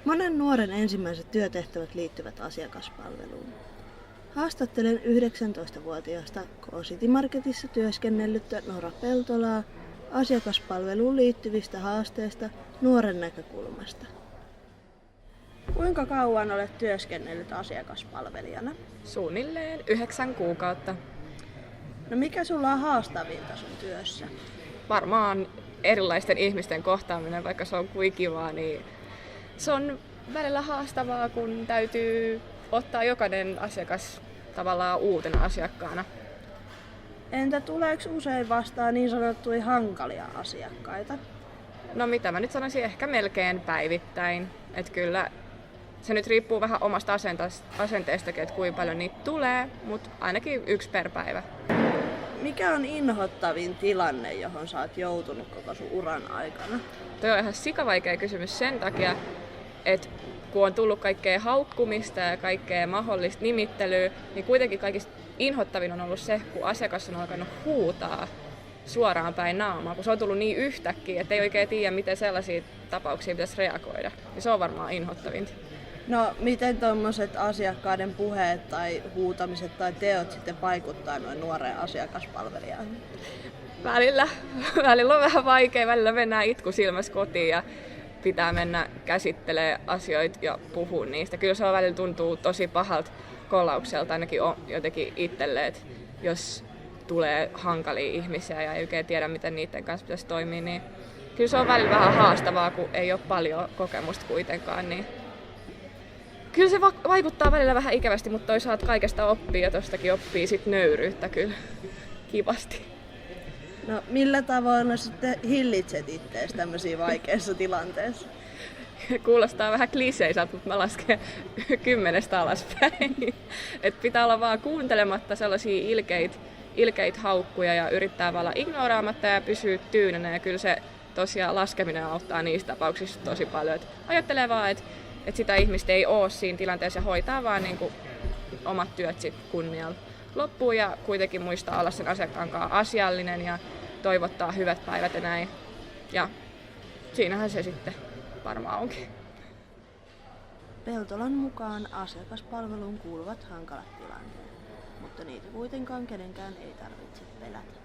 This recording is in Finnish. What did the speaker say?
Monen nuoren ensimmäiset työtehtävät liittyvät asiakaspalveluun. Haastattelen 19-vuotiaasta K-City Marketissa työskennellyttä Nora Peltolaa asiakaspalveluun liittyvistä haasteista nuoren näkökulmasta. Kuinka kauan olet työskennellyt asiakaspalvelijana? Suunnilleen 9 kuukautta. No mikä sulla on haastavinta sun työssä? Varmaan erilaisten ihmisten kohtaaminen, vaikka se on kuin kivaa, niin se on välillä haastavaa, kun täytyy ottaa jokainen asiakas tavallaan uutena asiakkaana. Entä tuleeko usein vastaan niin sanottuja hankalia asiakkaita? No mitä mä nyt sanoisin, ehkä melkein päivittäin. Että kyllä se nyt riippuu vähän omasta asenteestakin, että kuinka paljon niitä tulee, mutta ainakin 1 per päivä. Mikä on inhottavin tilanne, johon sä oot joutunut koko sun uran aikana? Tuo on ihan sikavaikea kysymys sen takia, että kun on tullut kaikkea haukkumista ja kaikkea mahdollista nimittelyä, niin kuitenkin kaikista inhottavin on ollut se, kun asiakas on alkanut huutaa suoraan päin naamaa, kun se on tullut niin yhtäkkiä, että ei oikein tiedä, miten sellaisia tapauksia pitäisi reagoida. Ja se on varmaan inhottavinta. No, miten tuommoiset asiakkaiden puheet tai huutamiset tai teot sitten vaikuttaa noin nuoreen asiakaspalvelijaan? Välillä on vähän vaikea, välillä mennään itku silmässä kotiin ja pitää mennä käsittelemään asioita ja puhua niistä. Kyllä se on välillä tuntuu tosi pahalta kolaukselta ainakin jotenkin itselle, että jos tulee hankalia ihmisiä ja ei oikein tiedä, miten niiden kanssa pitäisi toimia, niin kyllä se on välillä vähän haastavaa, kun ei ole paljon kokemusta kuitenkaan. Niin kyllä se vaikuttaa välillä vähän ikävästi, mutta toisaalta kaikesta oppii ja tostakin oppii sit nöyryyttä kyllä kivasti. No millä tavoin sitten hillitset ittees tämmöisiä vaikeissa tilanteissa? Kuulostaa vähän kliseiseltä, mutta mä lasken 10 alaspäin. Et pitää olla vaan kuuntelematta sellaisia ilkeitä haukkuja ja yrittää olla ignoraamatta ja pysyä tyynenä. Ja kyllä se tosiaan laskeminen auttaa niissä tapauksissa tosi paljon. Et ajattelee vaan, että sitä ihmistä ei ole siinä tilanteessa ja hoitaa vaan niinku omat työt sit kunnialla loppuun ja kuitenkin muistaa olla sen asiakkaan kanssa asiallinen ja toivottaa hyvät päivät ja näin. Ja siinähän se sitten varmaan onkin. Peltolan mukaan asiakaspalveluun kuuluvat hankalat tilanteet, mutta niitä kuitenkaan kenenkään ei tarvitse pelätä.